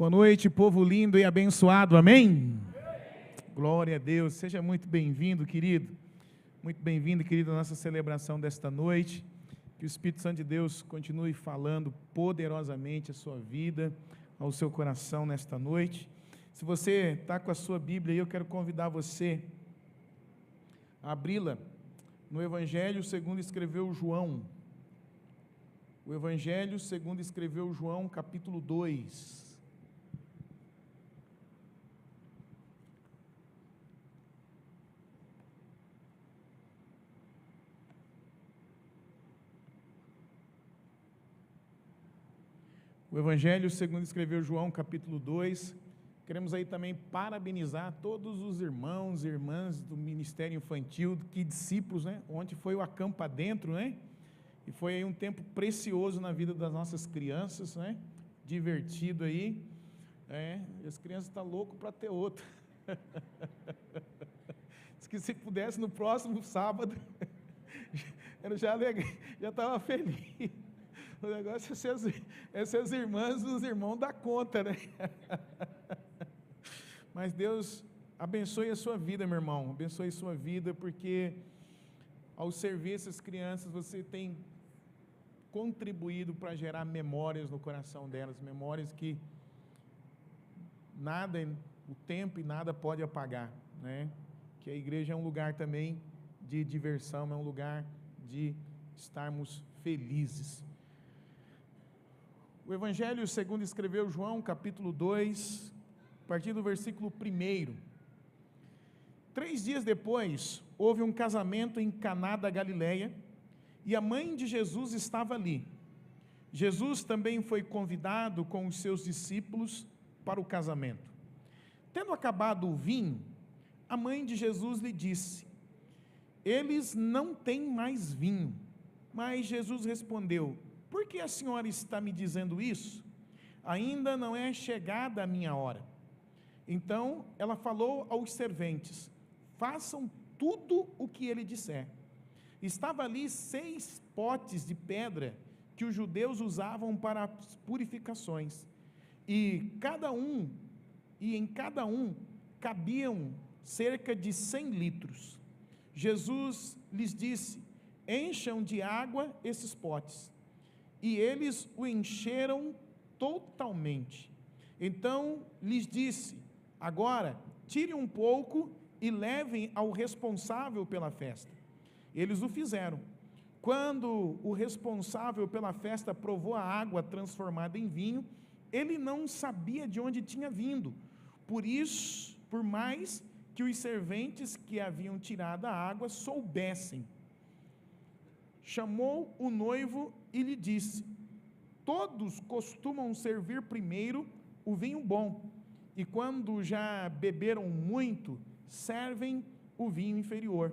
Boa noite, povo lindo e abençoado, amém? Glória a Deus, seja muito bem-vindo, querido. Muito bem-vindo, querido, à nossa celebração desta noite. Que o Espírito Santo de Deus continue falando poderosamente a sua vida, ao seu coração nesta noite. Se você está com a sua Bíblia aí, eu quero convidar você a abri-la no Evangelho segundo escreveu João. O Evangelho segundo escreveu João, capítulo 2. O Evangelho segundo escreveu João, capítulo 2, queremos aí também parabenizar todos os irmãos e irmãs do Ministério Infantil, que discípulos, né? Ontem foi o Acampa Dentro, né? E foi aí um tempo precioso na vida das nossas crianças, né? Divertido aí, e as crianças estão loucas para ter outro. Diz que se pudesse no próximo sábado, eu já estava feliz. O negócio é ser as irmãs e os irmãos dar conta, né? Mas Deus abençoe a sua vida, meu irmão, abençoe a sua vida, porque ao servir essas crianças, você tem contribuído para gerar memórias no coração delas, memórias que nada, o tempo e nada pode apagar, né? Que a igreja é um lugar também de diversão, é um lugar de estarmos felizes. O Evangelho segundo escreveu João, capítulo 2, a partir do versículo 1. 3 dias depois, houve um casamento em Caná da Galileia, e a mãe de Jesus estava ali. Jesus também foi convidado com os seus discípulos para o casamento. Tendo acabado o vinho, a mãe de Jesus lhe disse: eles não têm mais vinho. Mas Jesus respondeu: por que a senhora está me dizendo isso? Ainda não é chegada a minha hora. Então ela falou aos serventes: façam tudo o que ele disser. Estava ali 6 potes de pedra que os judeus usavam para as purificações, e em cada um cabiam cerca de 100 litros. Jesus lhes disse: encham de água esses potes. E eles o encheram totalmente. Então lhes disse: agora tirem um pouco e levem ao responsável pela festa. Eles o fizeram. Quando o responsável pela festa provou a água transformada em vinho, ele não sabia de onde tinha vindo. Por mais que os serventes que haviam tirado a água soubessem. Chamou o noivo e lhe disse: todos costumam servir primeiro o vinho bom, e quando já beberam muito, servem o vinho inferior.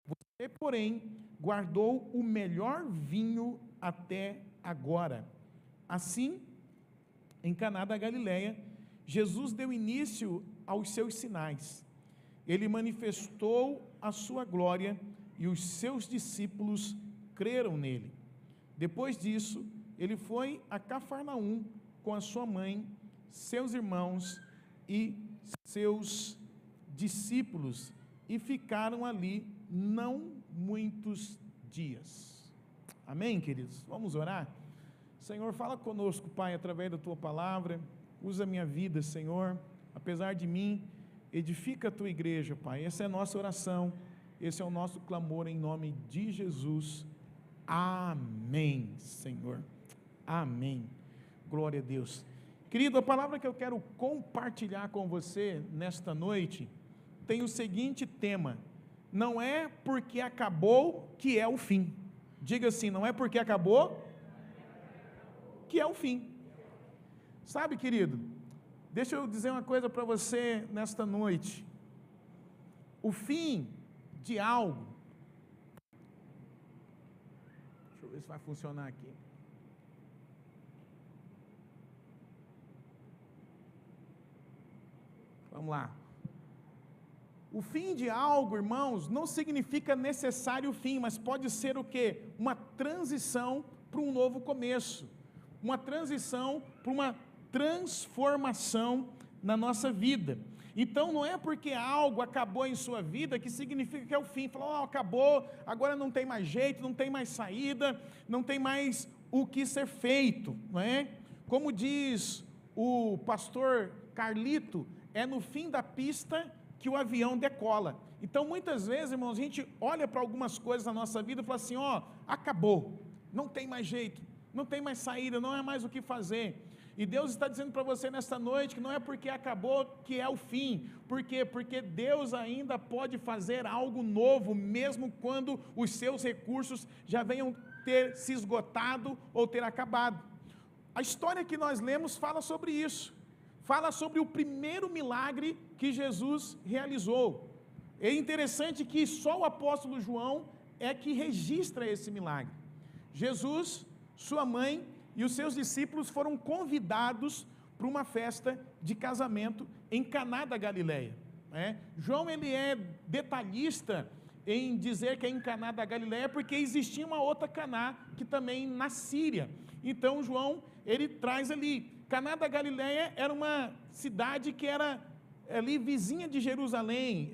Você, porém, guardou o melhor vinho até agora. Assim, em Caná da Galileia, Jesus deu início aos seus sinais. Ele manifestou a sua glória e os seus discípulos creram nele. Depois disso, ele foi a Cafarnaum com a sua mãe, seus irmãos e seus discípulos, e ficaram ali não muitos dias. Amém, queridos? Vamos orar? Senhor, fala conosco, Pai, através da Tua palavra. Usa a minha vida, Senhor, apesar de mim, edifica a Tua igreja, Pai. Essa é a nossa oração, esse é o nosso clamor em nome de Jesus. Amém, Senhor. Amém. Glória a Deus. Querido, a palavra que eu quero compartilhar com você nesta noite tem o seguinte tema: não é porque acabou que é o fim. Diga assim: não é porque acabou que é o fim. Sabe, querido, deixa eu dizer uma coisa para você nesta noite. O fim de algo, deixa eu ver se vai funcionar aqui. Vamos lá. O fim de algo, irmãos, não significa necessário fim, mas pode ser o quê? Uma transição para um novo começo, uma transição para uma transformação na nossa vida. Então, não é porque algo acabou em sua vida que significa que é o fim. Falou, acabou, agora não tem mais jeito, não tem mais saída, não tem mais o que ser feito, não é? Como diz o pastor Carlito, é no fim da pista que o avião decola. Então, muitas vezes, irmãos, a gente olha para algumas coisas na nossa vida e fala assim, acabou, não tem mais jeito, não tem mais saída, não é mais o que fazer. E Deus está dizendo para você nesta noite que não é porque acabou que é o fim. Por quê? Porque Deus ainda pode fazer algo novo, mesmo quando os seus recursos já venham ter se esgotado ou ter acabado. A história que nós lemos fala sobre isso. Fala sobre o primeiro milagre que Jesus realizou. É interessante que só o apóstolo João é que registra esse milagre. Jesus, sua mãe e os seus discípulos foram convidados para uma festa de casamento em Caná da Galileia. João, ele é detalhista em dizer que é em Caná da Galileia, porque existia uma outra Caná, que também na Síria. Então, João, ele traz ali, Caná da Galileia era uma cidade que era ali vizinha de Jerusalém,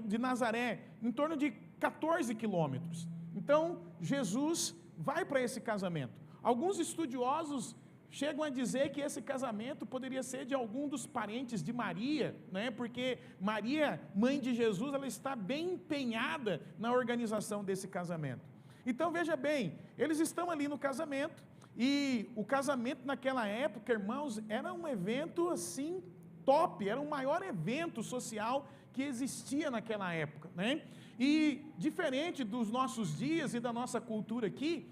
de Nazaré, em torno de 14 quilômetros. Então, Jesus vai para esse casamento. Alguns estudiosos chegam a dizer que esse casamento poderia ser de algum dos parentes de Maria, porque Maria, mãe de Jesus, ela está bem empenhada na organização desse casamento. Então, veja bem, eles estão ali no casamento, e o casamento naquela época, irmãos, era um evento assim, top, era o maior evento social que existia naquela época, E diferente dos nossos dias e da nossa cultura aqui,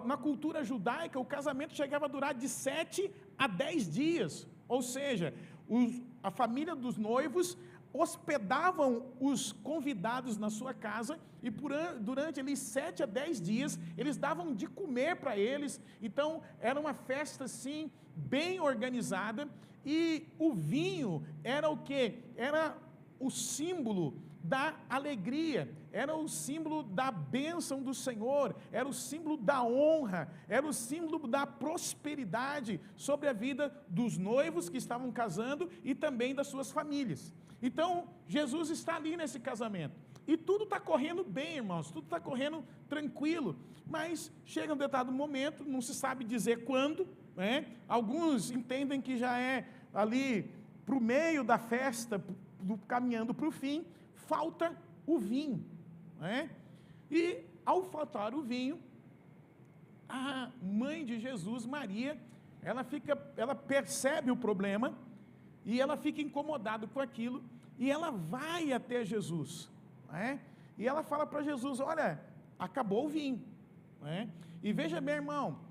na cultura judaica, o casamento chegava a durar de 7 a 10 dias, ou seja, a família dos noivos hospedavam os convidados na sua casa, e durante ali 7 a 10 dias, eles davam de comer para eles. Então, era uma festa assim, bem organizada, e o vinho era o quê? Era o símbolo da alegria, era o símbolo da bênção do Senhor, era o símbolo da honra, era o símbolo da prosperidade sobre a vida dos noivos que estavam casando e também das suas famílias. Então, Jesus está ali nesse casamento, e tudo está correndo bem, irmãos, tudo está correndo tranquilo, mas chega um determinado momento, não se sabe dizer quando, Alguns entendem que já é ali para o meio da festa, caminhando para o fim, falta o vinho, E ao faltar o vinho, a mãe de Jesus, Maria, ela percebe o problema, e ela fica incomodada com aquilo, e ela vai até Jesus, E ela fala para Jesus, olha, acabou o vinho, E veja bem, irmão,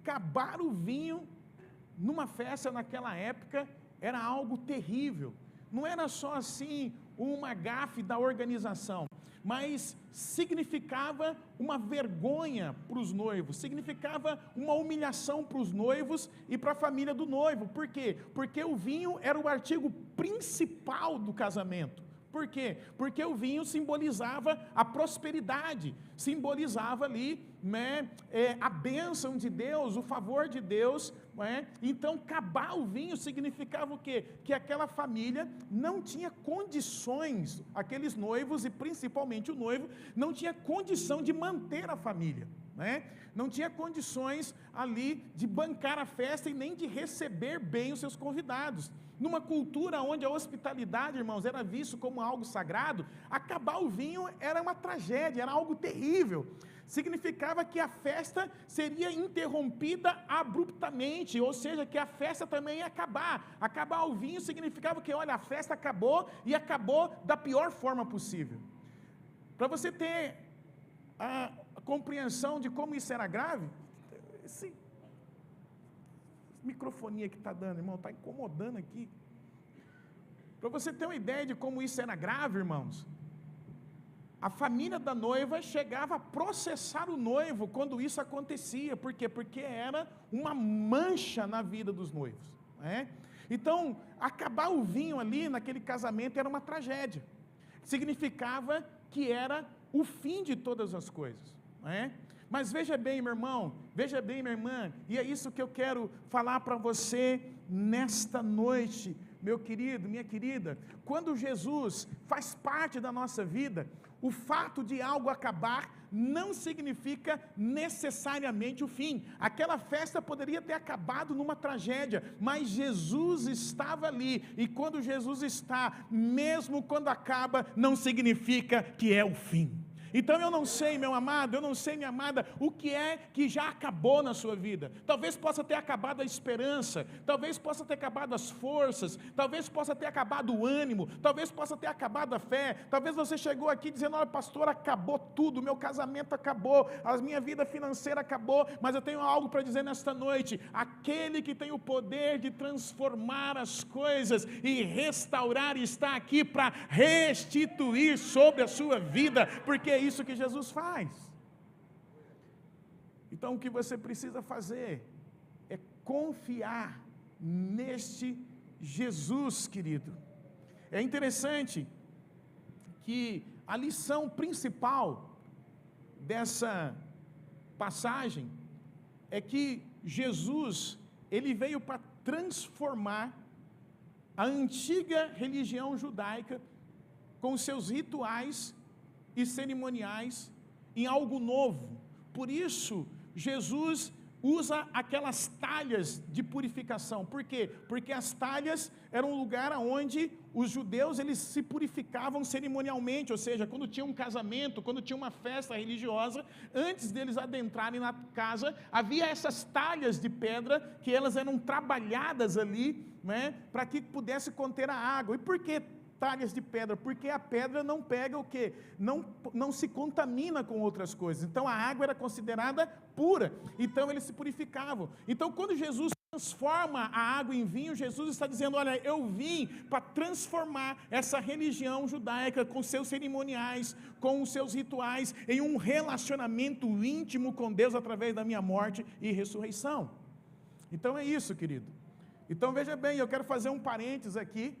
acabar o vinho numa festa naquela época era algo terrível. Não era só assim uma gafe da organização, mas significava uma vergonha para os noivos, significava uma humilhação para os noivos e para a família do noivo. Por quê? Porque o vinho era o artigo principal do casamento. Por quê? Porque o vinho simbolizava a prosperidade, simbolizava ali a bênção de Deus, o favor de Deus, Então, acabar o vinho significava o quê? Que aquela família não tinha condições, aqueles noivos e principalmente o noivo, não tinha condição de manter a família, Não tinha condições ali de bancar a festa e nem de receber bem os seus convidados. Numa cultura onde a hospitalidade, irmãos, era visto como algo sagrado, acabar o vinho era uma tragédia, era algo terrível. Significava que a festa seria interrompida abruptamente, ou seja, que a festa também ia acabar. Acabar o vinho significava que, olha, a festa acabou, e acabou da pior forma possível. Para você ter a compreensão de como isso era grave, esse microfonia que está dando, irmão, está incomodando aqui. Para você ter uma ideia de como isso era grave, irmãos, a família da noiva chegava a processar o noivo quando isso acontecia. Por quê? Porque era uma mancha na vida dos noivos, Então, acabar o vinho ali naquele casamento era uma tragédia. Significava que era o fim de todas as coisas, Mas veja bem, meu irmão, veja bem, minha irmã, e é isso que eu quero falar para você nesta noite, meu querido, minha querida. Quando Jesus faz parte da nossa vida, o fato de algo acabar não significa necessariamente o fim. Aquela festa poderia ter acabado numa tragédia, mas Jesus estava ali, e quando Jesus está, mesmo quando acaba, não significa que é o fim. Então eu não sei, meu amado, eu não sei, minha amada, o que é que já acabou na sua vida. Talvez possa ter acabado a esperança, talvez possa ter acabado as forças, talvez possa ter acabado o ânimo, talvez possa ter acabado a fé. Talvez você chegou aqui dizendo: olha, pastor, acabou tudo, meu casamento acabou, a minha vida financeira acabou. Mas eu tenho algo para dizer nesta noite: aquele que tem o poder de transformar as coisas e restaurar está aqui para restituir sobre a sua vida, porque é isso que Jesus faz. Então o que você precisa fazer é confiar neste Jesus, querido. É interessante que a lição principal dessa passagem é que Jesus, ele veio para transformar a antiga religião judaica com os seus rituais e cerimoniais em algo novo. Por isso, Jesus usa aquelas talhas de purificação. Por quê? Porque as talhas eram um lugar onde os judeus, eles se purificavam cerimonialmente, ou seja, quando tinha um casamento, quando tinha uma festa religiosa, antes deles adentrarem na casa, havia essas talhas de pedra, que elas eram trabalhadas ali, né, para que pudesse conter a água. E por que talhas de pedra? Porque a pedra não pega o quê? Não se contamina com outras coisas. Então a água era considerada pura. Então eles se purificavam. Então quando Jesus transforma a água em vinho, Jesus está dizendo: olha, eu vim para transformar essa religião judaica com seus cerimoniais, com os seus rituais, em um relacionamento íntimo com Deus através da minha morte e ressurreição. Então é isso, querido. Então veja bem, eu quero fazer um parênteses aqui,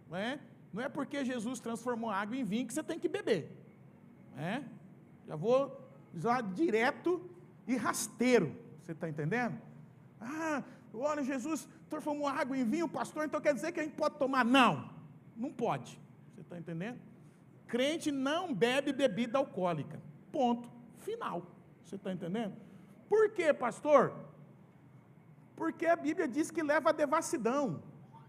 né? Não é porque Jesus transformou água em vinho que você tem que beber, né? Já vou já direto e rasteiro, você está entendendo? Ah, olha, Jesus transformou água em vinho, pastor, então quer dizer que a gente pode tomar? Não, não pode, você está entendendo? Crente não bebe bebida alcoólica, ponto, final, você está entendendo? Por quê, pastor? Porque a Bíblia diz que leva à devassidão.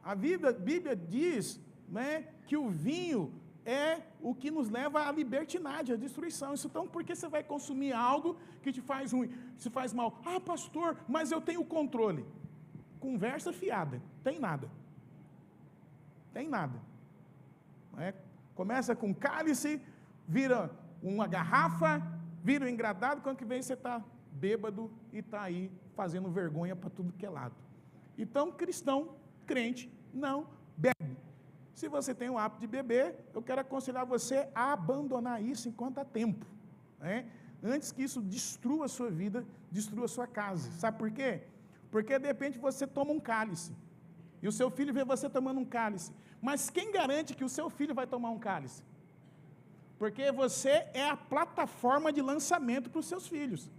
A Bíblia diz, né, que o vinho é o que nos leva à libertinagem, à destruição. Então, por que você vai consumir algo que te faz ruim, te faz mal? Ah, pastor, mas eu tenho controle. Conversa fiada, tem nada. Tem nada. É? Começa com cálice, vira uma garrafa, vira um engradado, quando que vem você está bêbado e está aí fazendo vergonha para tudo que é lado. Então, cristão, crente, não bebe. Se você tem o hábito de beber, eu quero aconselhar você a abandonar isso enquanto há tempo, né? Antes que isso destrua a sua vida, destrua a sua casa. Sabe por quê? Porque de repente você toma um cálice, e o seu filho vê você tomando um cálice, mas quem garante que o seu filho vai tomar um cálice? Porque você é a plataforma de lançamento para os seus filhos.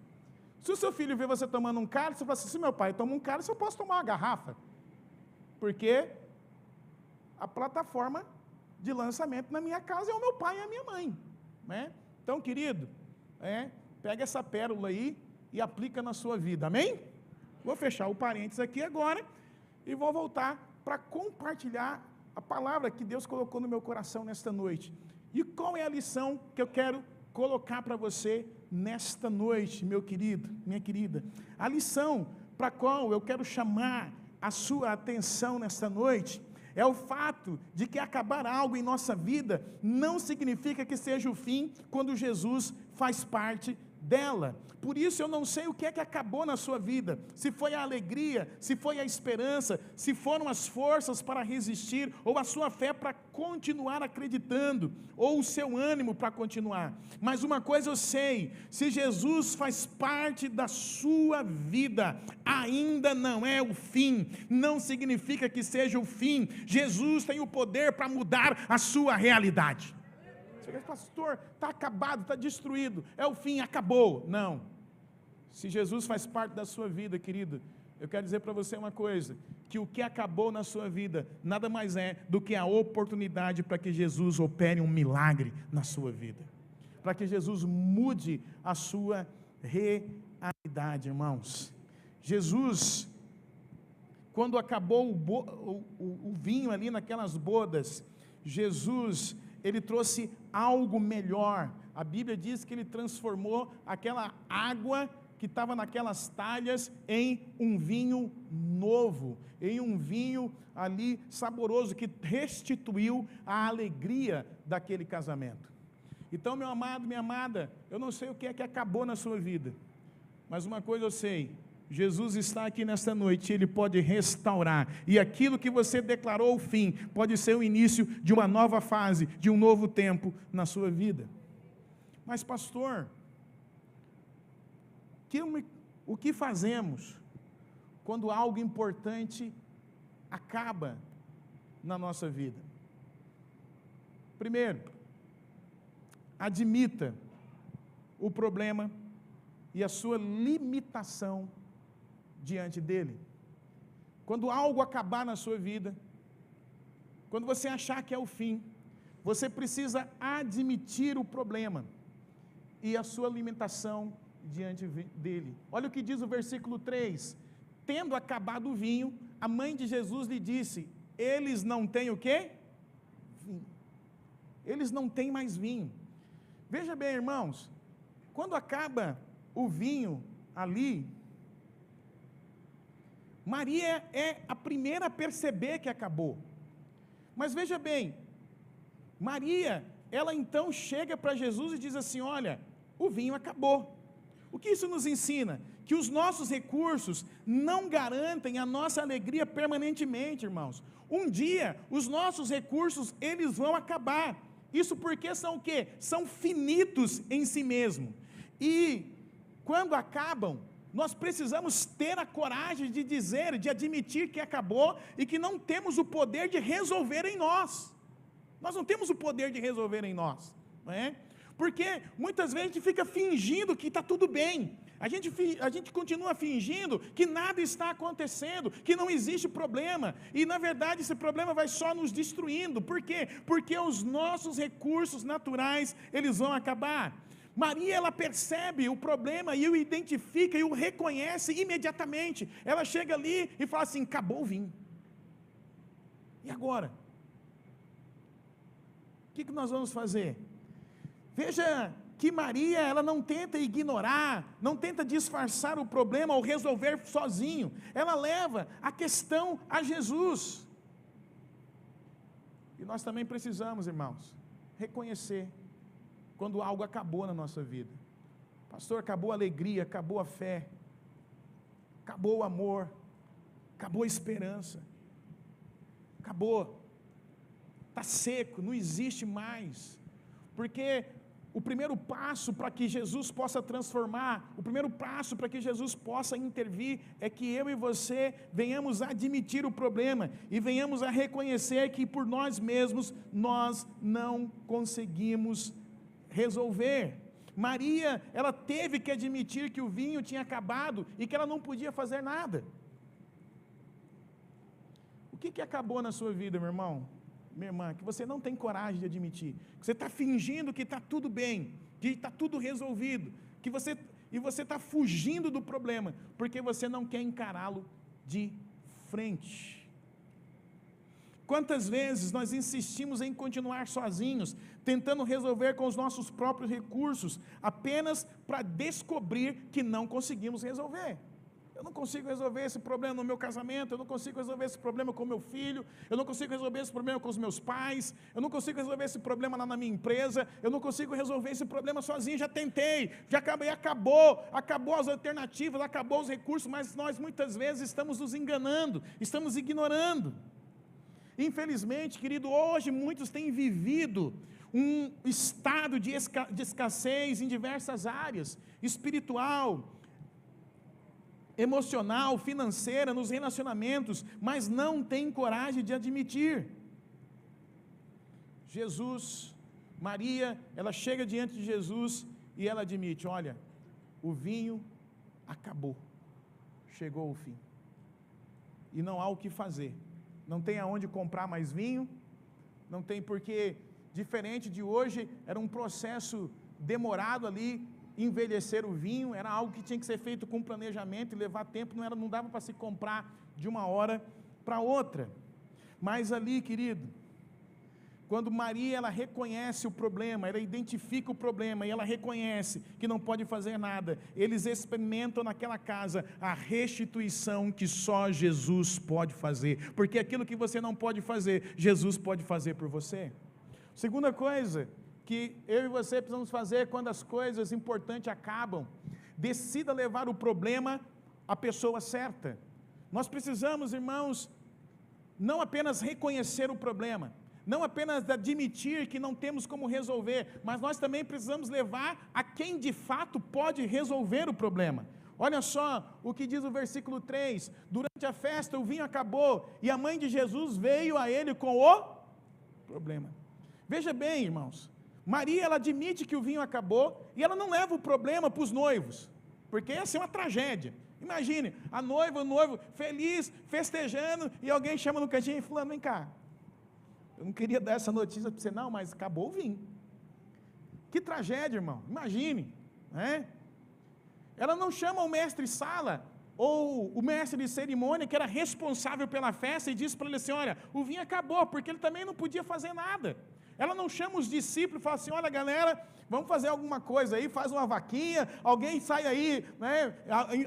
Se o seu filho vê você tomando um cálice, você fala assim: se meu pai toma um cálice, eu posso tomar uma garrafa. Porque a plataforma de lançamento na minha casa é o meu pai e a minha mãe, né? Então, querido, pega essa pérola aí e aplica na sua vida, amém? Vou fechar o parênteses aqui agora e vou voltar para compartilhar a palavra que Deus colocou no meu coração nesta noite. E qual é a lição que eu quero colocar para você nesta noite, meu querido, minha querida? A lição para a qual eu quero chamar a sua atenção nesta noite é o fato de que acabar algo em nossa vida não significa que seja o fim, quando Jesus faz parte dela. Por isso eu não sei o que é que acabou na sua vida, se foi a alegria, se foi a esperança, se foram as forças para resistir, ou a sua fé para continuar acreditando, ou o seu ânimo para continuar. Mas uma coisa eu sei: se Jesus faz parte da sua vida, ainda não é o fim, não significa que seja o fim. Jesus tem o poder para mudar a sua realidade. Você diz: pastor, está acabado, está destruído, é o fim, acabou. Não, Se Jesus faz parte da sua vida, querido, eu quero dizer para você uma coisa, que o que acabou na sua vida, nada mais é do que a oportunidade para que Jesus opere um milagre na sua vida, para que Jesus mude a sua realidade, irmãos. Jesus, quando acabou o vinho ali naquelas bodas, Jesus, ele trouxe algo melhor. A Bíblia diz que ele transformou aquela água que estava naquelas talhas em um vinho novo, em um vinho ali saboroso, que restituiu a alegria daquele casamento. Então, meu amado, minha amada, eu não sei o que é que acabou na sua vida, mas uma coisa eu sei: Jesus está aqui nesta noite, Ele pode restaurar, e aquilo que você declarou o fim, pode ser o início de uma nova fase, de um novo tempo na sua vida. Mas pastor, o que fazemos quando algo importante acaba na nossa vida? Primeiro, admita o problema e a sua limitação diante dele. Quando algo acabar na sua vida, quando você achar que é o fim, você precisa admitir o problema e a sua limitação diante dele. Olha o que diz o versículo 3: tendo acabado o vinho, a mãe de Jesus lhe disse: eles não têm o quê? Vinho. Eles não têm mais vinho. Veja bem, irmãos, quando acaba o vinho ali, Maria é a primeira a perceber que acabou. Mas veja bem, Maria, ela então chega para Jesus e diz assim: olha, o vinho acabou. O que isso nos ensina? Que os nossos recursos não garantem a nossa alegria permanentemente, irmãos. Um dia, os nossos recursos, eles vão acabar. Isso porque são o quê? São finitos em si mesmo. E quando acabam, nós precisamos ter a coragem de dizer, de admitir que acabou e que não temos o poder de resolver em nós. Nós não temos o poder de resolver em nós, não é? Porque muitas vezes a gente fica fingindo que está tudo bem, a gente continua fingindo que nada está acontecendo, que não existe problema, e na verdade esse problema vai só nos destruindo. Por quê? Porque os nossos recursos naturais, eles vão acabar. Maria, ela percebe o problema e o identifica e o reconhece imediatamente. Ela chega ali e fala assim: acabou o vinho. E agora? O que nós vamos fazer? Veja que Maria, ela não tenta ignorar, não tenta disfarçar o problema ou resolver sozinho. Ela leva a questão a Jesus. E nós também precisamos, irmãos, reconhecer quando algo acabou na nossa vida. Pastor, acabou a alegria, acabou a fé, acabou o amor, acabou a esperança, acabou, está seco, não existe mais. Porque o primeiro passo para que Jesus possa transformar, o primeiro passo para que Jesus possa intervir, é que eu e você venhamos a admitir o problema, e venhamos a reconhecer que por nós mesmos, nós não conseguimos resolver. Maria, ela teve que admitir que o vinho tinha acabado, e que ela não podia fazer nada. O que acabou na sua vida, meu irmão? Minha irmã, que você não tem coragem de admitir, que você está fingindo que está tudo bem, que está tudo resolvido, que você está fugindo do problema, porque você não quer encará-lo de frente. Quantas vezes nós insistimos em continuar sozinhos, tentando resolver com os nossos próprios recursos, apenas para descobrir que não conseguimos resolver. Eu não consigo resolver esse problema no meu casamento, eu não consigo resolver esse problema com meu filho, eu não consigo resolver esse problema com os meus pais, eu não consigo resolver esse problema lá na minha empresa, eu não consigo resolver esse problema sozinho, já tentei, já acabou as alternativas, acabou os recursos, mas nós muitas vezes estamos nos enganando, estamos ignorando. Infelizmente, querido, hoje muitos têm vivido um estado de escassez em diversas áreas, espiritual, emocional, financeira, nos relacionamentos, mas não tem coragem de admitir. Maria, ela chega diante de Jesus e ela admite: olha, o vinho acabou, chegou o fim, e não há o que fazer, não tem aonde comprar mais vinho, não tem, porque diferente de hoje, era um processo demorado ali, envelhecer o vinho, era algo que tinha que ser feito com planejamento e levar tempo, não dava para se comprar de uma hora para outra. Mas ali, querido, quando Maria, ela reconhece o problema, ela identifica o problema, e ela reconhece que não pode fazer nada, eles experimentam naquela casa a restituição que só Jesus pode fazer, porque aquilo que você não pode fazer, Jesus pode fazer por você. Segunda coisa que eu e você precisamos fazer quando as coisas importantes acabam, decida levar o problema à pessoa certa. Nós precisamos, irmãos, não apenas reconhecer o problema, não apenas admitir que não temos como resolver, mas nós também precisamos levar a quem de fato pode resolver o problema. Olha só o que diz o versículo 3, durante a festa o vinho acabou, e a mãe de Jesus veio a ele com o problema. Veja bem, irmãos, Maria, ela admite que o vinho acabou, e ela não leva o problema para os noivos, porque ia ser uma tragédia. Imagine, a noiva, o noivo, feliz, festejando, e alguém chama no cantinho e fulano, vem cá, eu não queria dar essa notícia para você não, mas acabou o vinho. Que tragédia, irmão, imagine, né? Ela não chama o mestre sala, ou o mestre de cerimônia, que era responsável pela festa, e diz para ele assim, olha, o vinho acabou, porque ele também não podia fazer nada. Ela não chama os discípulos e fala assim, olha galera, vamos fazer alguma coisa aí, faz uma vaquinha, alguém sai aí, né,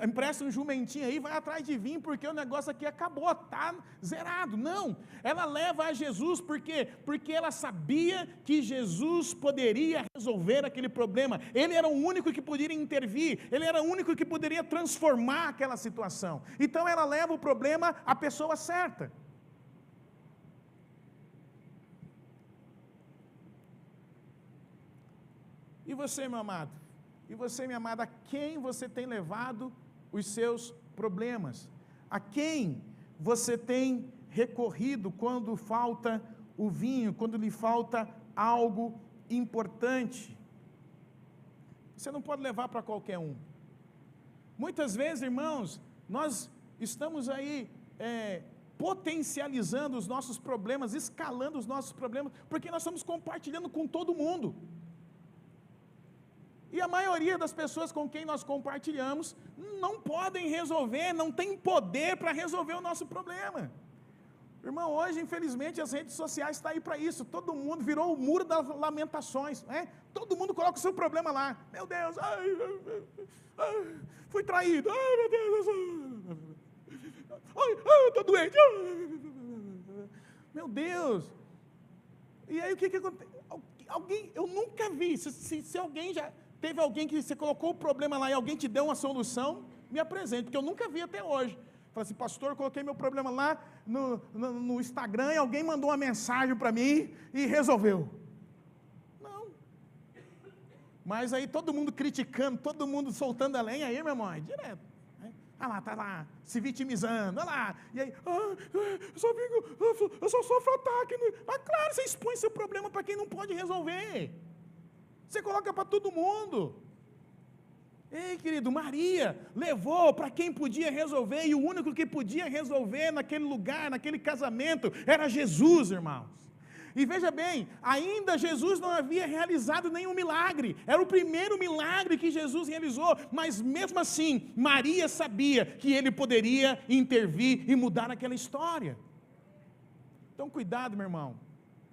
empresta um jumentinho aí, vai atrás de vinho, porque o negócio aqui acabou, está zerado. Não, ela leva a Jesus, por quê? Porque ela sabia que Jesus poderia resolver aquele problema, ele era o único que poderia intervir, ele era o único que poderia transformar aquela situação. Então ela leva o problema à pessoa certa. E você, meu amado? E você, minha amada, a quem você tem levado os seus problemas? A quem você tem recorrido quando falta o vinho, quando lhe falta algo importante? Você não pode levar para qualquer um. Muitas vezes, irmãos, nós estamos aí potencializando os nossos problemas, escalando os nossos problemas, porque nós estamos compartilhando com todo mundo. E a maioria das pessoas com quem nós compartilhamos não podem resolver, não tem poder para resolver o nosso problema. Irmão, hoje, infelizmente, as redes sociais estão aí para isso. Todo mundo virou o muro das lamentações, né? Todo mundo coloca o seu problema lá. Meu Deus, fui traído. Ai, meu Deus, eu estou doente. Meu Deus. E aí, o que acontece? Alguém, eu nunca vi, se alguém já... Teve alguém que você colocou o problema lá e alguém te deu uma solução, me apresente, porque eu nunca vi até hoje. Falei assim, pastor, eu coloquei meu problema lá no Instagram e alguém mandou uma mensagem para mim e resolveu. Não. Mas aí todo mundo criticando, todo mundo soltando a lenha aí, meu irmão, é direto. Ah lá, tá lá, se vitimizando, olha lá. E aí, eu só sofro ataque. Mas claro, você expõe seu problema para quem não pode resolver. Você coloca para todo mundo. Ei, querido, Maria levou para quem podia resolver, e o único que podia resolver naquele lugar, naquele casamento, era Jesus, irmãos. E veja bem, ainda Jesus não havia realizado nenhum milagre, era o primeiro milagre que Jesus realizou, mas mesmo assim, Maria sabia que ele poderia intervir e mudar aquela história. Então cuidado, meu irmão,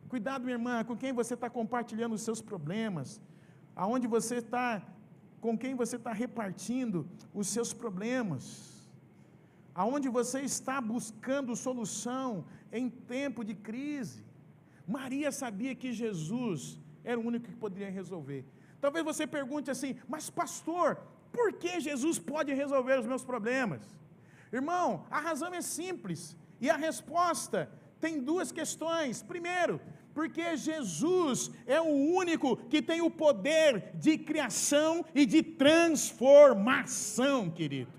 cuidado, minha irmã, com quem você está compartilhando os seus problemas, aonde você está, com quem você está repartindo os seus problemas, aonde você está buscando solução em tempo de crise. Maria sabia que Jesus era o único que poderia resolver. Talvez você pergunte assim, mas pastor, por que Jesus pode resolver os meus problemas? Irmão, a razão é simples, e a resposta tem duas questões. Primeiro, porque Jesus é o único que tem o poder de criação e de transformação, querido.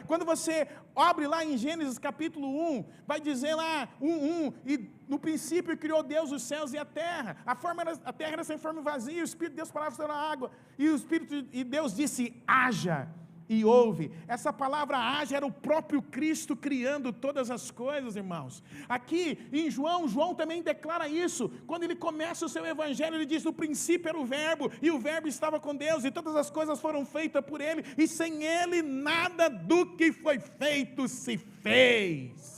Quando você abre lá em Gênesis capítulo 1, vai dizer lá, 1:1, e no princípio criou Deus os céus e a terra, a terra era sem forma e vazia, o Espírito de Deus parava sobre a água, e o Espírito de Deus disse, haja, e ouve. Essa palavra age era o próprio Cristo criando todas as coisas, irmãos. Aqui em João também declara isso. Quando ele começa o seu evangelho, ele diz: no princípio era o verbo, e o verbo estava com Deus, e todas as coisas foram feitas por ele, e sem ele nada do que foi feito se fez.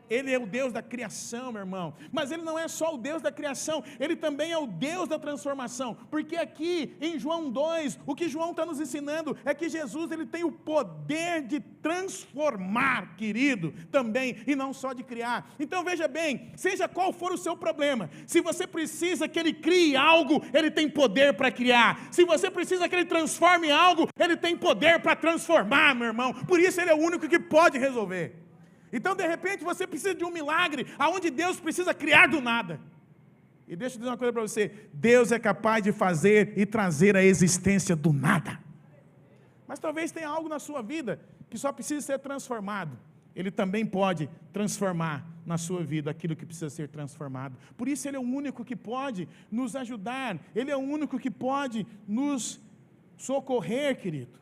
Ele é o Deus da criação, meu irmão, mas Ele não é só o Deus da criação, Ele também é o Deus da transformação, porque aqui em João 2, o que João está nos ensinando é que Jesus, Ele tem o poder de transformar, querido, também, e não só de criar. Então veja bem, seja qual for o seu problema, se você precisa que Ele crie algo, Ele tem poder para criar. Se você precisa que Ele transforme algo, Ele tem poder para transformar, meu irmão. Por isso Ele é o único que pode resolver. Então, de repente, você precisa de um milagre, aonde Deus precisa criar do nada. E deixa eu dizer uma coisa para você: Deus é capaz de fazer e trazer a existência do nada. Mas talvez tenha algo na sua vida que só precisa ser transformado. Ele também pode transformar na sua vida aquilo que precisa ser transformado. Por isso Ele é o único que pode nos ajudar, Ele é o único que pode nos socorrer, querido.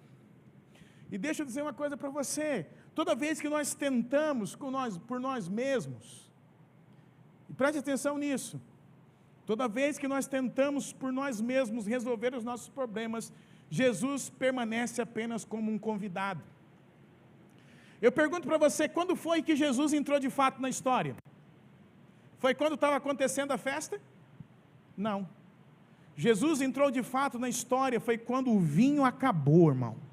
E deixa eu dizer uma coisa para você: toda vez que nós tentamos por nós mesmos, e preste atenção nisso, toda vez que nós tentamos por nós mesmos resolver os nossos problemas, Jesus permanece apenas como um convidado. Eu pergunto para você, quando foi que Jesus entrou de fato na história? Foi quando estava acontecendo a festa? Não. Jesus entrou de fato na história foi quando o vinho acabou, irmão.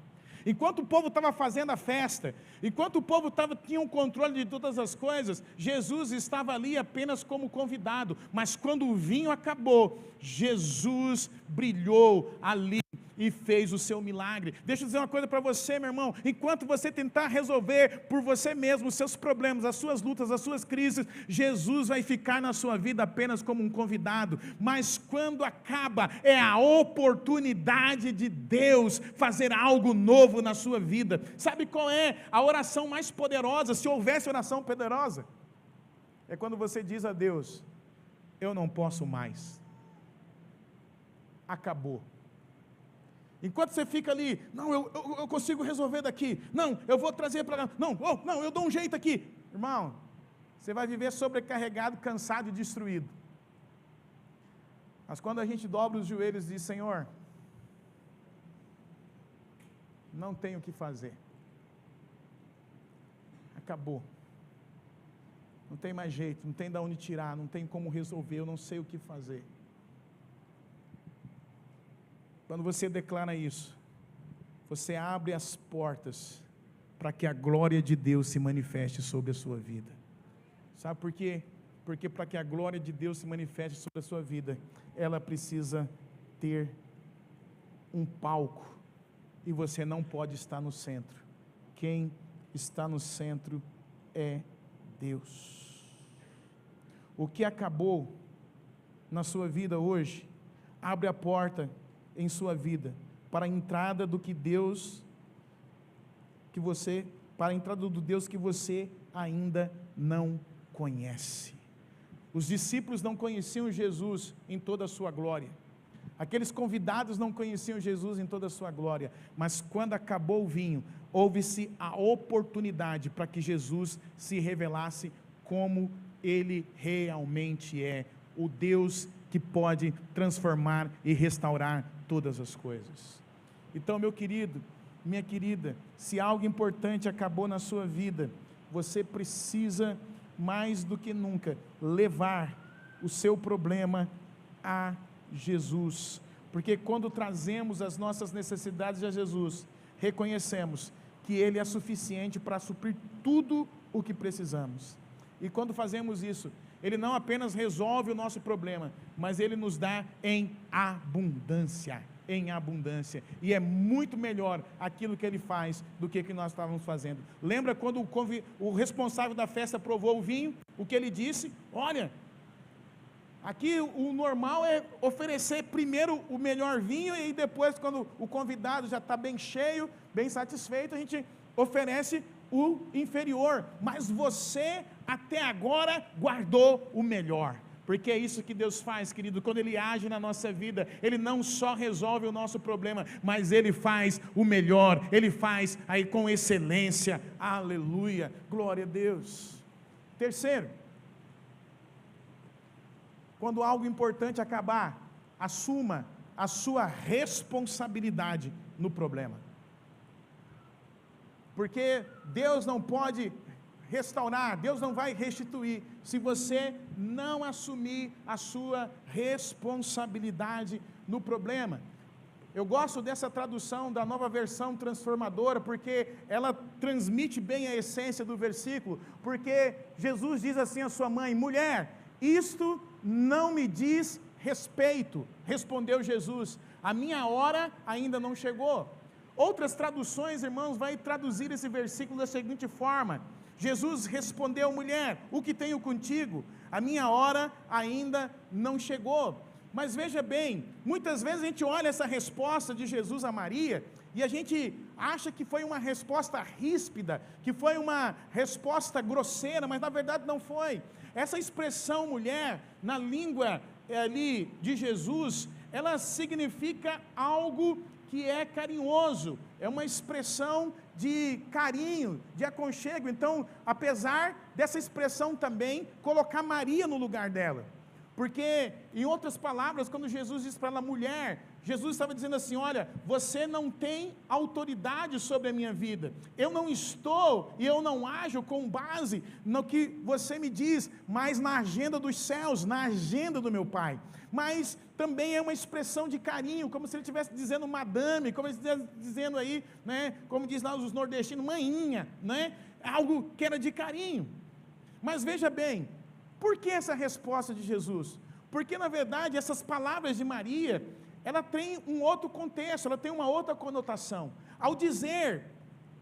Enquanto o povo estava fazendo a festa, enquanto o povo tinha um controle de todas as coisas, Jesus estava ali apenas como convidado. Mas quando o vinho acabou, Jesus brilhou ali e fez o seu milagre. Deixa eu dizer uma coisa para você, meu irmão: enquanto você tentar resolver por você mesmo os seus problemas, as suas lutas, as suas crises, Jesus vai ficar na sua vida apenas como um convidado. Mas quando acaba, é a oportunidade de Deus fazer algo novo na sua vida. Sabe qual é a oração mais poderosa, se houvesse oração poderosa? É quando você diz a Deus: eu não posso mais, acabou. Enquanto você fica ali: não, eu consigo resolver daqui, não, eu vou trazer para lá, não, eu dou um jeito aqui. Irmão, você vai viver sobrecarregado, cansado e destruído. Mas quando a gente dobra os joelhos e diz: Senhor, não tenho o que fazer, acabou, não tem mais jeito, não tem de onde tirar, não tem como resolver, eu não sei o que fazer. Quando você declara isso, você abre as portas para que a glória de Deus se manifeste sobre a sua vida. Sabe por quê? Porque para que a glória de Deus se manifeste sobre a sua vida, ela precisa ter um palco, e você não pode estar no centro. Quem está no centro é Deus. O que acabou na sua vida hoje, abre a porta em sua vida para a entrada do Deus que você ainda não conhece. Os discípulos não conheciam Jesus em toda a sua glória, aqueles convidados não conheciam Jesus em toda a sua glória, mas quando acabou o vinho, houve-se a oportunidade para que Jesus se revelasse como Ele realmente é, o Deus que pode transformar e restaurar todas as coisas. Então, meu querido, minha querida, se algo importante acabou na sua vida, você precisa mais do que nunca levar o seu problema a Jesus, porque quando trazemos as nossas necessidades a Jesus, reconhecemos que Ele é suficiente para suprir tudo o que precisamos. E quando fazemos isso, Ele não apenas resolve o nosso problema, mas Ele nos dá em abundância, e é muito melhor aquilo que Ele faz do que nós estávamos fazendo. Lembra quando o responsável da festa provou o vinho, o que ele disse? Olha, aqui o normal é oferecer primeiro o melhor vinho, e depois, quando o convidado já está bem cheio, bem satisfeito, a gente oferece o inferior, mas você até agora guardou o melhor. Porque é isso que Deus faz, querido, quando Ele age na nossa vida, Ele não só resolve o nosso problema, mas Ele faz o melhor, Ele faz aí com excelência, aleluia, glória a Deus. Terceiro, quando algo importante acabar, assuma a sua responsabilidade no problema, porque Deus não pode restaurar, Deus não vai restituir, se você não assumir a sua responsabilidade no problema. Eu gosto dessa tradução da Nova Versão Transformadora, porque ela transmite bem a essência do versículo, porque Jesus diz assim à sua mãe: mulher, isto não me diz respeito, respondeu Jesus, a minha hora ainda não chegou. Outras traduções, irmãos, vai traduzir esse versículo da seguinte forma: Jesus respondeu, mulher, o que tenho contigo? A minha hora ainda não chegou. Mas veja bem, muitas vezes a gente olha essa resposta de Jesus a Maria, e a gente acha que foi uma resposta ríspida, que foi uma resposta grosseira, mas na verdade não foi. Essa expressão mulher, na língua ali de Jesus, ela significa algo que é carinhoso, é uma expressão de carinho, de aconchego. Então, apesar dessa expressão também, colocar Maria no lugar dela, porque, em outras palavras, quando Jesus disse para ela, mulher, Jesus estava dizendo assim, olha, você não tem autoridade sobre a minha vida, eu não estou e eu não ajo com base no que você me diz, mas na agenda dos céus, na agenda do meu Pai. Mas também é uma expressão de carinho, como se ele estivesse dizendo madame, como ele estivesse dizendo aí, né, como diz lá os nordestinos, maninha, né, algo que era de carinho. Mas veja bem, por que essa resposta de Jesus? Porque na verdade essas palavras de Maria, ela tem um outro contexto, ela tem uma outra conotação. Ao dizer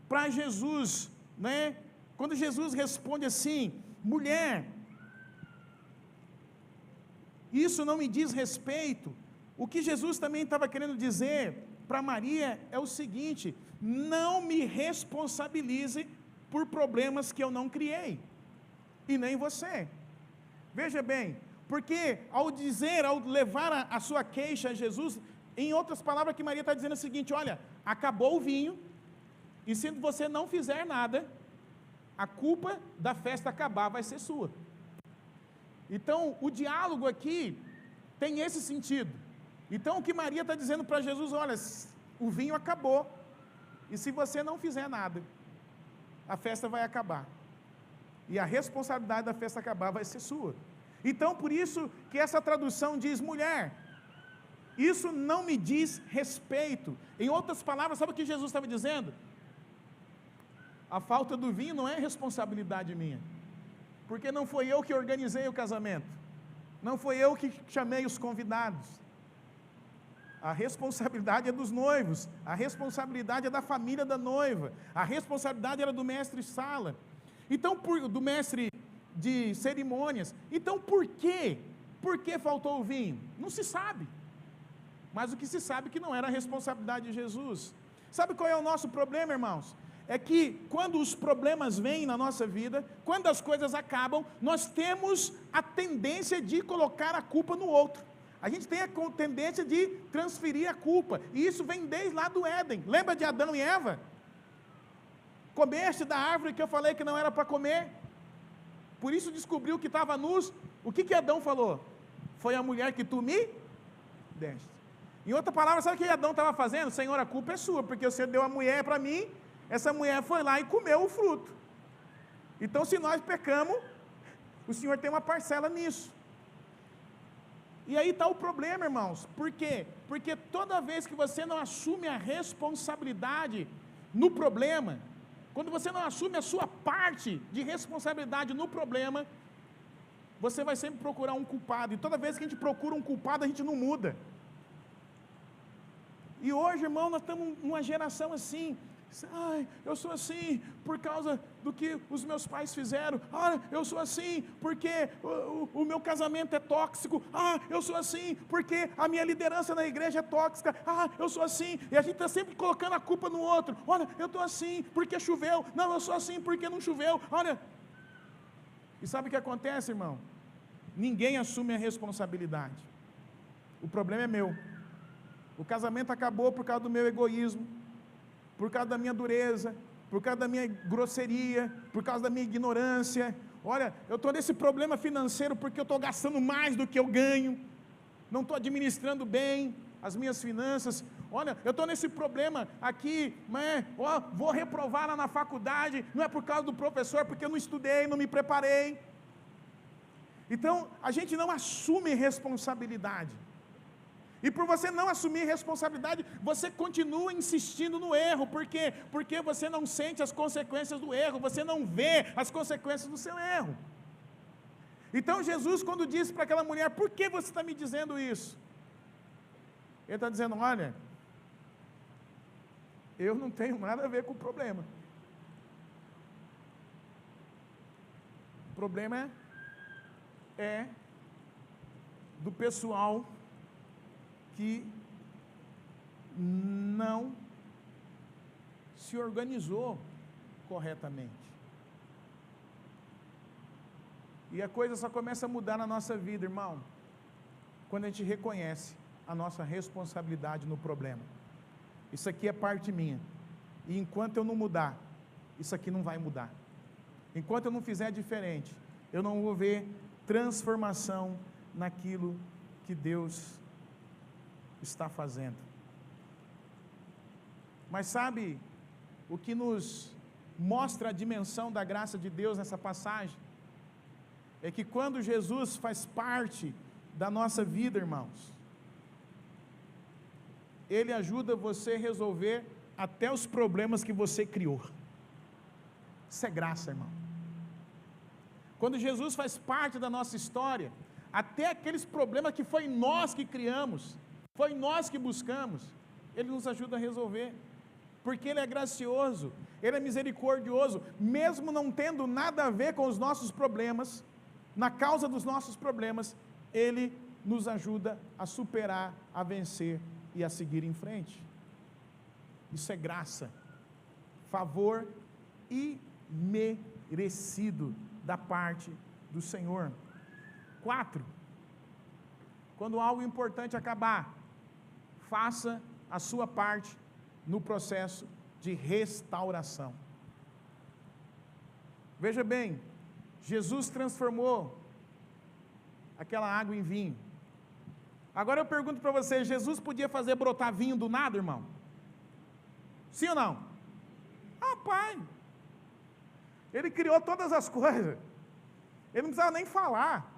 para Jesus, né, quando Jesus responde assim, mulher, isso não me diz respeito, o que Jesus também estava querendo dizer para Maria é o seguinte, não me responsabilize por problemas que eu não criei, e nem você. Veja bem, porque ao dizer, ao levar a sua queixa a Jesus, em outras palavras que Maria está dizendo é o seguinte, olha, acabou o vinho, e se você não fizer nada, a culpa da festa acabar vai ser sua. Então, o diálogo aqui tem esse sentido. Então, o que Maria está dizendo para Jesus, olha, o vinho acabou, e se você não fizer nada, a festa vai acabar. E a responsabilidade da festa acabar vai ser sua. Então, por isso que essa tradução diz, mulher, isso não me diz respeito. Em outras palavras, sabe o que Jesus estava dizendo? A falta do vinho não é responsabilidade minha, porque não foi eu que organizei o casamento, não foi eu que chamei os convidados. A responsabilidade é dos noivos, a responsabilidade é da família da noiva, a responsabilidade era do mestre sala. Então, do mestre de cerimônias. Então, por quê? Por que faltou o vinho? Não se sabe. Mas o que se sabe é que não era a responsabilidade de Jesus. Sabe qual é o nosso problema, irmãos? É que quando os problemas vêm na nossa vida, quando as coisas acabam, nós temos a tendência de colocar a culpa no outro. A gente tem a tendência de transferir a culpa. E isso vem desde lá do Éden. Lembra de Adão e Eva? Comeste da árvore que eu falei que não era para comer, por isso descobriu que estava nus. O que Adão falou? Foi a mulher que tu me deste. Em outra palavra, sabe o que Adão estava fazendo? Senhor, a culpa é sua, porque você deu a mulher para mim, essa mulher foi lá e comeu o fruto. Então, se nós pecamos, o Senhor tem uma parcela nisso. E aí está o problema, irmãos. Por quê? Porque toda vez que você não assume a responsabilidade no problema, quando você não assume a sua parte de responsabilidade no problema, você vai sempre procurar um culpado, e toda vez que a gente procura um culpado, a gente não muda. E hoje, irmão, nós estamos numa geração assim, eu sou assim por causa do que os meus pais fizeram, eu sou assim porque o meu casamento é tóxico, eu sou assim porque a minha liderança na igreja é tóxica, eu sou assim, e a gente está sempre colocando a culpa no outro, olha, eu estou assim porque choveu, não, eu sou assim porque não choveu, olha, e sabe o que acontece, irmão? ninguém assume a responsabilidade. O problema é meu. O casamento acabou por causa do meu egoísmo, por causa da minha dureza, por causa da minha grosseria, por causa da minha ignorância. Olha, eu estou nesse problema financeiro porque eu estou gastando mais do que eu ganho, não estou administrando bem as minhas finanças. Olha, eu estou nesse problema aqui, vou reprovar lá na faculdade, não é por causa do professor, porque eu não estudei, não me preparei. Então, a gente não assume responsabilidade. E por você não assumir responsabilidade, você continua insistindo no erro. Por quê? Porque você não sente as consequências do erro, você não vê as consequências do seu erro. Então Jesus, quando disse para aquela mulher, por que você está me dizendo isso? Ele está dizendo, olha, eu não tenho nada a ver com o problema. O problema é do pessoal que não se organizou corretamente. E a coisa só começa a mudar na nossa vida, irmão, quando a gente reconhece a nossa responsabilidade no problema. Isso aqui é parte minha. E enquanto eu não mudar, isso aqui não vai mudar. Enquanto eu não fizer diferente, eu não vou ver transformação naquilo que Deus está fazendo. Mas sabe o que nos mostra a dimensão da graça de Deus nessa passagem? É que quando Jesus faz parte da nossa vida, irmãos, Ele ajuda você a resolver até os problemas que você criou. Isso é graça, irmão. Quando Jesus faz parte da nossa história, até aqueles problemas que foi nós que criamos, foi nós que buscamos, Ele nos ajuda a resolver, porque Ele é gracioso, Ele é misericordioso, mesmo não tendo nada a ver com os nossos problemas, na causa dos nossos problemas, Ele nos ajuda a superar, a vencer e a seguir em frente. Isso é graça, favor imerecido da parte do Senhor. 4, quando algo importante acabar, faça a sua parte no processo de restauração. Veja bem, Jesus transformou aquela água em vinho. Agora eu pergunto para você, Jesus podia fazer brotar vinho do nada, irmão? Sim ou não? Pai, Ele criou todas as coisas, Ele não precisava nem falar.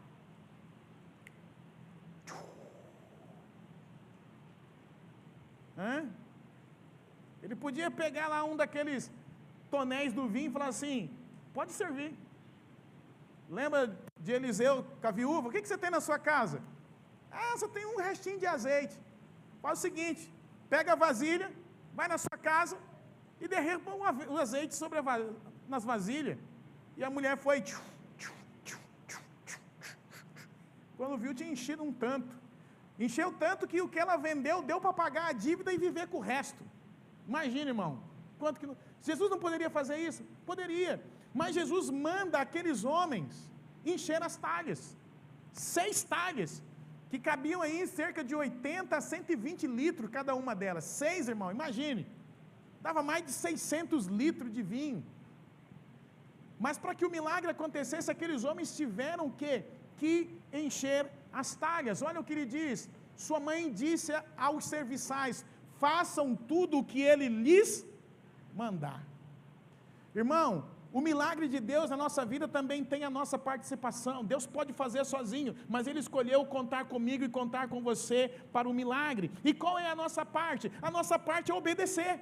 Ele podia pegar lá um daqueles tonéis do vinho e falar assim, pode servir. Lembra de Eliseu com a viúva? O que você tem na sua casa? Só tem um restinho de azeite. Faz o seguinte, pega a vasilha, vai na sua casa e derrama o azeite sobre nas vasilhas. E a mulher foi, quando viu, tinha enchido um tanto. Encheu tanto que o que ela vendeu, deu para pagar a dívida e viver com o resto. Imagina, irmão, quanto que Jesus não poderia fazer isso? Poderia, mas Jesus manda aqueles homens encher as talhas, 6 talhas, que cabiam aí cerca de 80 a 120 litros cada uma delas, 6, irmão, imagine, dava mais de 600 litros de vinho. Mas para que o milagre acontecesse, aqueles homens tiveram que encher as talhas. Olha o que ele diz, sua mãe disse aos serviçais, façam tudo o que Ele lhes mandar. Irmão, o milagre de Deus na nossa vida também tem a nossa participação. Deus pode fazer sozinho, mas Ele escolheu contar comigo e contar com você para o milagre. E qual é a nossa parte? A nossa parte é obedecer.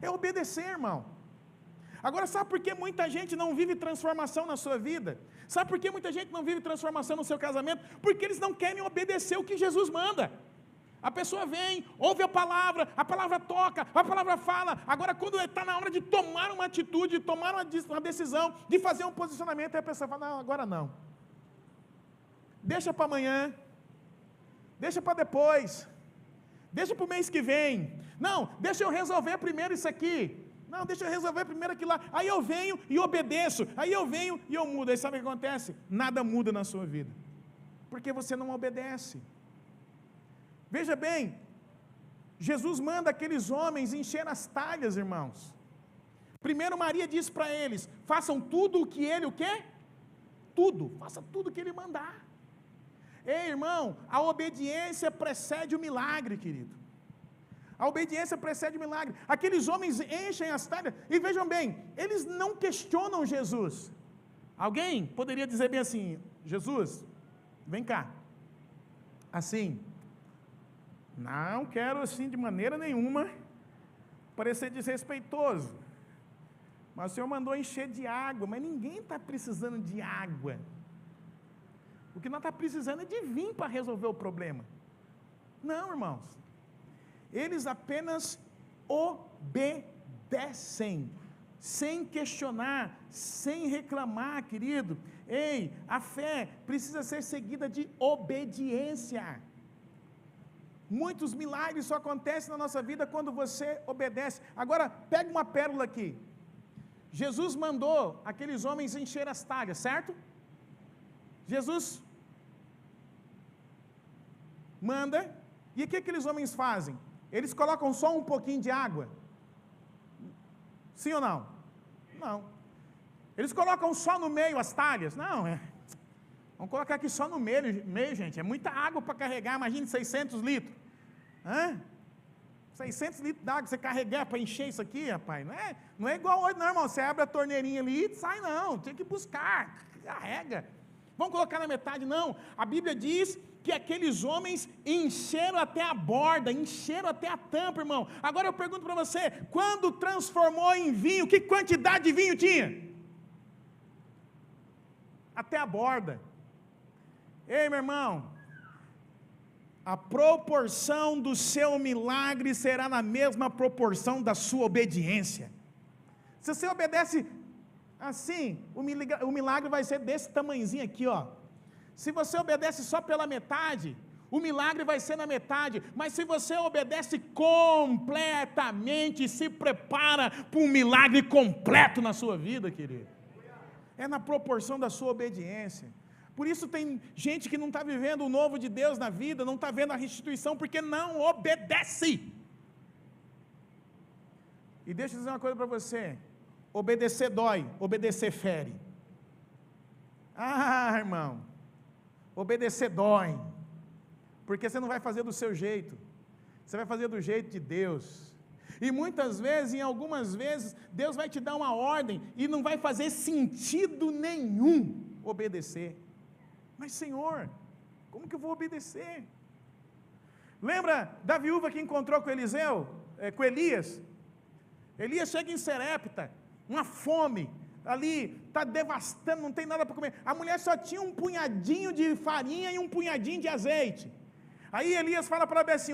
É obedecer, irmão. Agora, sabe por que muita gente não vive transformação na sua vida? Sabe por que muita gente não vive transformação no seu casamento? Porque eles não querem obedecer o que Jesus manda. A pessoa vem, ouve a palavra toca, a palavra fala. Agora, quando está na hora de tomar uma atitude, de tomar uma decisão, de fazer um posicionamento, aí a pessoa fala, não, agora não. Deixa para amanhã, deixa para depois, deixa para o mês que vem. Não, deixa eu resolver primeiro isso aqui. Não, deixa eu resolver primeiro aquilo lá. Aí eu venho e obedeço. Aí eu venho e eu mudo. Aí sabe o que acontece? Nada muda na sua vida. Porque você não obedece. Veja bem, Jesus manda aqueles homens encher as talhas, irmãos. Primeiro Maria diz para eles, façam tudo o que ele, o quê? Tudo, faça tudo o que ele mandar. Ei, irmão, a obediência precede o milagre, querido. A obediência precede o milagre. Aqueles homens enchem as talhas, e vejam bem, eles não questionam Jesus. Alguém poderia dizer bem assim, Jesus, vem cá, assim, não quero assim de maneira nenhuma parecer desrespeitoso, mas o Senhor mandou encher de água, mas ninguém está precisando de água. O que nós estamos precisando é de vinho para resolver o problema. Não, irmãos. Eles apenas obedecem, sem questionar, sem reclamar, querido. Ei, a fé precisa ser seguida de obediência. Muitos milagres só acontecem na nossa vida quando você obedece. Agora, pega uma pérola aqui. Jesus mandou aqueles homens encher as talhas, certo? Jesus manda, e o que aqueles homens fazem? Eles colocam só um pouquinho de água? Sim ou não? Não. Eles colocam só no meio as talhas? Não, vamos colocar aqui só no meio, gente, é muita água para carregar, imagine 600 litros. 600 litros d'água, você carregar para encher isso aqui, rapaz, não é igual hoje não, irmão, você abre a torneirinha ali e sai não, tem que buscar, carrega. Vamos colocar na metade? Não, a Bíblia diz que aqueles homens encheram até a borda, encheram até a tampa, irmão. Agora eu pergunto para você, quando transformou em vinho, que quantidade de vinho tinha? Até a borda. Ei, meu irmão, a proporção do seu milagre será na mesma proporção da sua obediência. Se você obedece assim, o milagre vai ser desse tamanhozinho aqui, ó. Se você obedece só pela metade, o milagre vai ser na metade. Mas se você obedece completamente, se prepara para um milagre completo na sua vida, querido. É na proporção da sua obediência. Por isso tem gente que não está vivendo o novo de Deus na vida, não está vendo a restituição, porque não obedece. E deixa eu dizer uma coisa para você, obedecer dói, obedecer fere. Irmão, obedecer dói, porque você não vai fazer do seu jeito, você vai fazer do jeito de Deus. E muitas vezes, em algumas vezes, Deus vai te dar uma ordem e não vai fazer sentido nenhum obedecer. Mas Senhor, como que eu vou obedecer? Lembra da viúva que encontrou com com Elias? Elias chega em Serepta, uma fome, ali, está devastando, não tem nada para comer. A mulher só tinha um punhadinho de farinha e um punhadinho de azeite. Aí Elias fala para ela assim,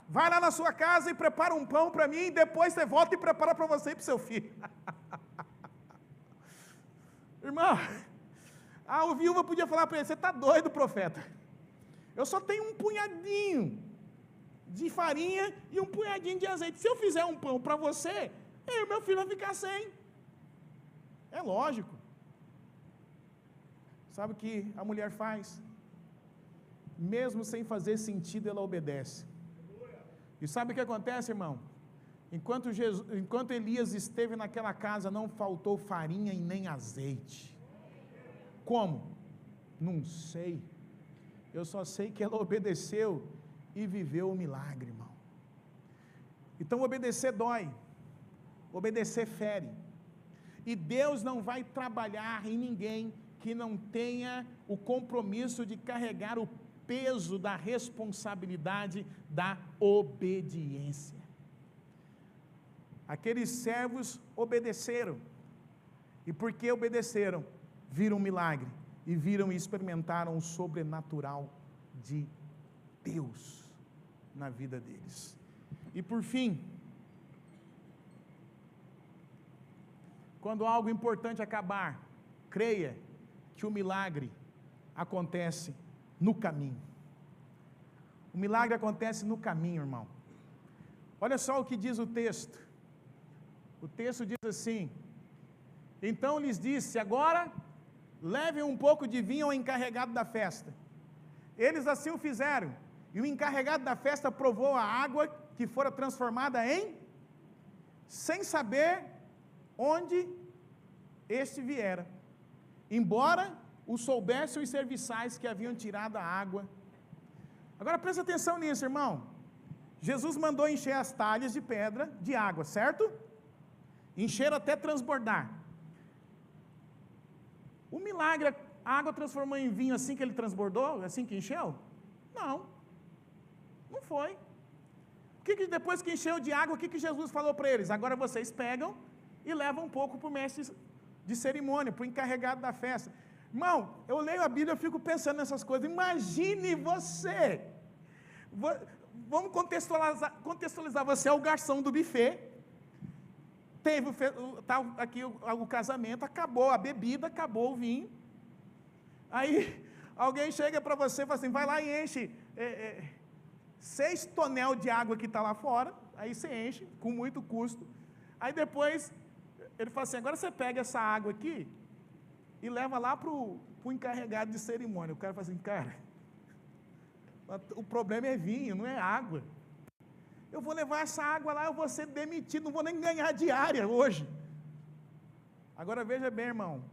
vai lá na sua casa e prepara um pão para mim, e depois você volta e prepara para você e para o seu filho. Irmão, a viúva podia falar para ele, você está doido, profeta? Eu só tenho um punhadinho de farinha e um punhadinho de azeite. Se eu fizer um pão para você, meu filho vai ficar sem. É lógico. Sabe o que a mulher faz? Mesmo sem fazer sentido, ela obedece. E sabe o que acontece, irmão? Enquanto Elias esteve naquela casa, não faltou farinha e nem azeite. Como? Não sei. Eu só sei que ela obedeceu e viveu o milagre, irmão. Então obedecer dói, obedecer fere. E Deus não vai trabalhar em ninguém que não tenha o compromisso de carregar o peso da responsabilidade da obediência. Aqueles servos obedeceram, e porque obedeceram, viram um milagre, e viram e experimentaram o sobrenatural de Deus na vida deles. E por fim, quando algo importante acabar, creia que o milagre acontece no caminho. O milagre acontece no caminho, irmão. Olha só o que diz o texto. O texto diz assim: então lhes disse, agora levem um pouco de vinho ao encarregado da festa. Eles assim o fizeram, e o encarregado da festa provou a água que fora transformada em, sem saber onde este viera, embora o soubessem os serviçais que haviam tirado a água. Agora presta atenção nisso, irmão. Jesus mandou encher as talhas de pedra de água, certo? Encheram até transbordar. O milagre, a água transformou em vinho assim que ele transbordou, assim que encheu? Não, não foi. Depois que encheu de água, o que Jesus falou para eles? Agora vocês pegam e levam um pouco para o mestre de cerimônia, para o encarregado da festa. Irmão, eu leio a Bíblia e fico pensando nessas coisas. Imagine você, vamos contextualizar, você é o garçom do buffet, teve aqui o casamento, acabou a bebida, acabou o vinho, aí alguém chega para você e fala assim, vai lá e enche 6 tonel de água que está lá fora, aí você enche, com muito custo, aí depois, ele fala assim, agora você pega essa água aqui, e leva lá para o encarregado de cerimônia. O cara fala assim, cara, o problema é vinho, não é água. Eu vou levar essa água lá, eu vou ser demitido, não vou nem ganhar diária hoje. Agora veja bem, irmão,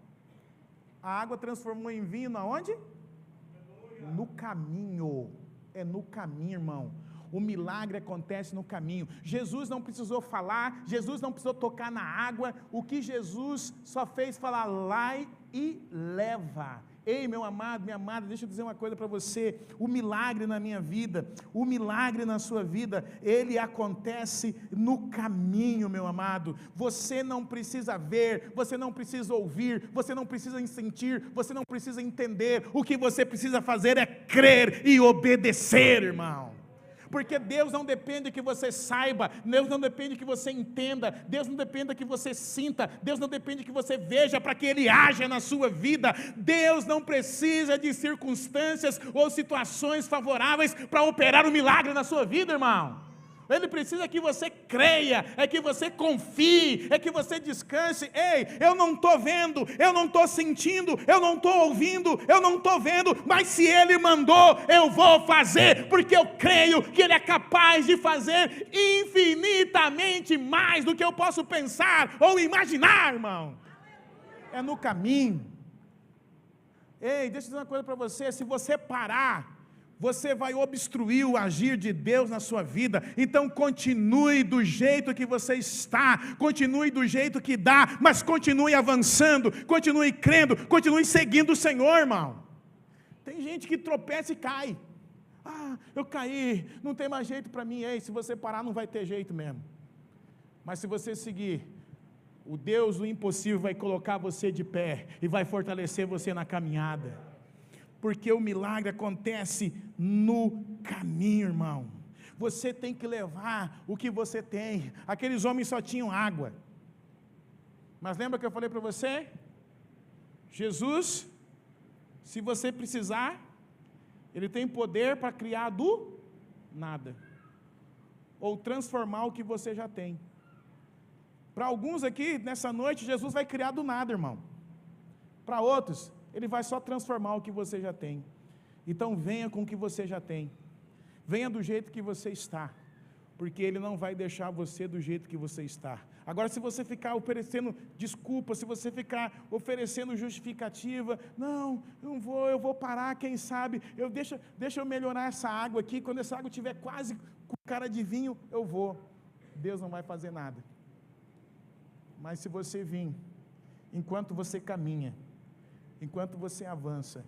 a água transformou em vinho aonde? No caminho, é no caminho, irmão. O milagre acontece no caminho. Jesus não precisou falar, Jesus não precisou tocar na água, o que Jesus só fez falar, vai e leva. Ei, meu amado, minha amada, deixa eu dizer uma coisa para você, o milagre na minha vida, o milagre na sua vida, ele acontece no caminho, meu amado. Você não precisa ver, você não precisa ouvir, você não precisa sentir, você não precisa entender, o que você precisa fazer é crer e obedecer, irmão. Porque Deus não depende que você saiba, Deus não depende que você entenda, Deus não depende que você sinta, Deus não depende que você veja para que Ele haja na sua vida. Deus não precisa de circunstâncias ou situações favoráveis para operar um milagre na sua vida, irmão. Ele precisa que você creia, é que você confie, é que você descanse. Ei, eu não estou vendo, eu não estou sentindo, eu não estou ouvindo, eu não estou vendo, mas se Ele mandou, eu vou fazer, porque eu creio que Ele é capaz de fazer infinitamente mais do que eu posso pensar ou imaginar, irmão. É no caminho. Ei, deixa eu dizer uma coisa para você, se você parar, você vai obstruir o agir de Deus na sua vida. Então continue do jeito que você está, continue do jeito que dá, mas continue avançando, continue crendo, continue seguindo o Senhor, irmão. Tem gente que tropeça e cai. Eu caí, não tem mais jeito para mim. Ei, se você parar não vai ter jeito mesmo. Mas se você seguir, o Deus do impossível vai colocar você de pé e vai fortalecer você na caminhada. Porque o milagre acontece no caminho, irmão. Você tem que levar o que você tem. Aqueles homens só tinham água. Mas lembra que eu falei para você? Jesus, se você precisar, Ele tem poder para criar do nada. Ou transformar o que você já tem. Para alguns aqui, nessa noite, Jesus vai criar do nada, irmão. Para outros, Ele vai só transformar o que você já tem. Então venha com o que você já tem. Venha do jeito que você está. Porque Ele não vai deixar você do jeito que você está. Agora, se você ficar oferecendo desculpa, se você ficar oferecendo justificativa, não vou, eu vou parar, quem sabe, deixa eu melhorar essa água aqui, quando essa água estiver quase com cara de vinho, eu vou. Deus não vai fazer nada. Mas se você vir, enquanto você caminha, enquanto você avança,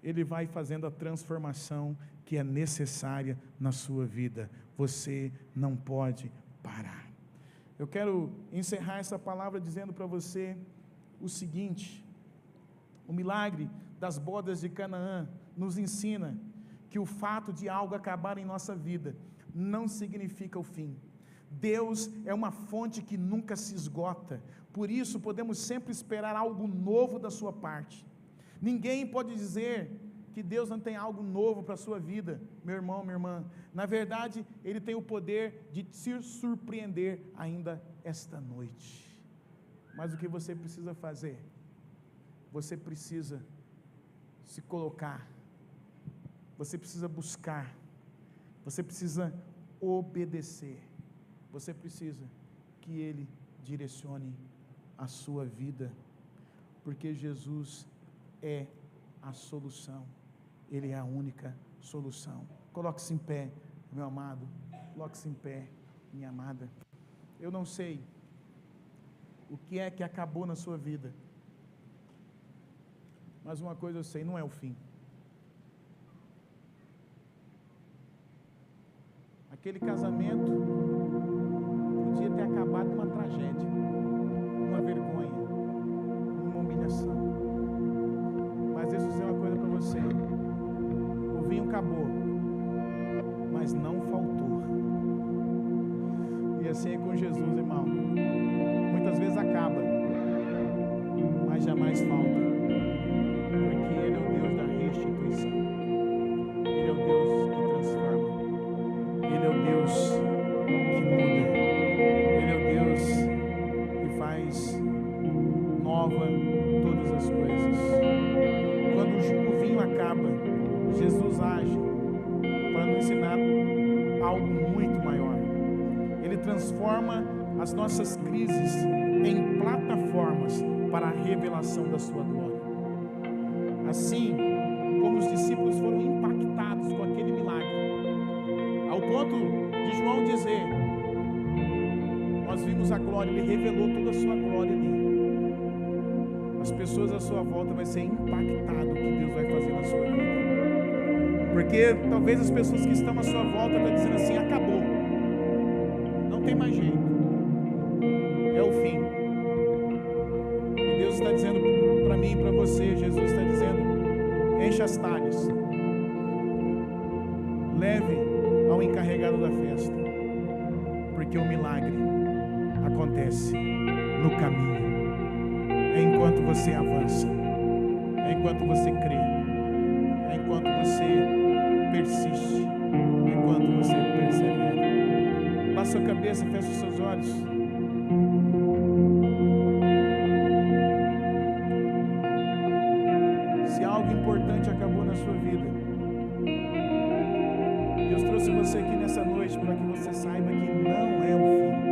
Ele vai fazendo a transformação que é necessária na sua vida. Você não pode parar. Eu quero encerrar essa palavra dizendo para você o seguinte: o milagre das bodas de Canaã nos ensina que o fato de algo acabar em nossa vida não significa o fim. Deus é uma fonte que nunca se esgota, por isso podemos sempre esperar algo novo da sua parte. Ninguém pode dizer que Deus não tem algo novo para a sua vida, meu irmão, minha irmã. Na verdade, Ele tem o poder de te surpreender ainda esta noite. Mas o que você precisa fazer? Você precisa se colocar, você precisa buscar, você precisa obedecer, você precisa que Ele direcione a sua vida, porque Jesus é a solução, Ele é a única solução. Coloque-se em pé, meu amado, coloque-se em pé, minha amada. Eu não sei o que é que acabou na sua vida, mas uma coisa eu sei, não é o fim. Aquele casamento podia ter acabado numa tragédia, numa vergonha, numa humilhação. Mas deixa eu dizer uma coisa para você: o vinho acabou, mas não faltou. E assim é com Jesus, irmão. Muitas vezes acaba, mas jamais falta, porque Ele é o Deus da restituição, Ele é o Deus que transforma, Ele é o Deus que muda, Ele é o Deus que faz nova todas as coisas. Quando o vinho acaba, Jesus age para nos ensinar algo muito maior. Ele transforma as nossas crises em plataformas para a revelação da sua glória. Assim como os discípulos foram impactados com aquele milagre, ao ponto de João dizer: nós vimos a glória, Ele revelou toda a sua glória ali. As pessoas à sua volta vão ser impactadas com o que Deus vai fazer na sua vida, porque talvez as pessoas que estão à sua volta estão dizendo assim: acabou, não tem mais jeito, é o fim. E Deus está dizendo para mim e para você, Jesus está dizendo: encha as talhas, leve ao encarregado da festa, porque o milagre acontece no caminho, é enquanto você avança, é enquanto você crê, é enquanto você persiste, é enquanto você persevera. Baixa a sua cabeça, fecha os seus olhos. Se algo importante acabou na sua vida, Deus trouxe você aqui nessa noite para que você saiba que não é o fim.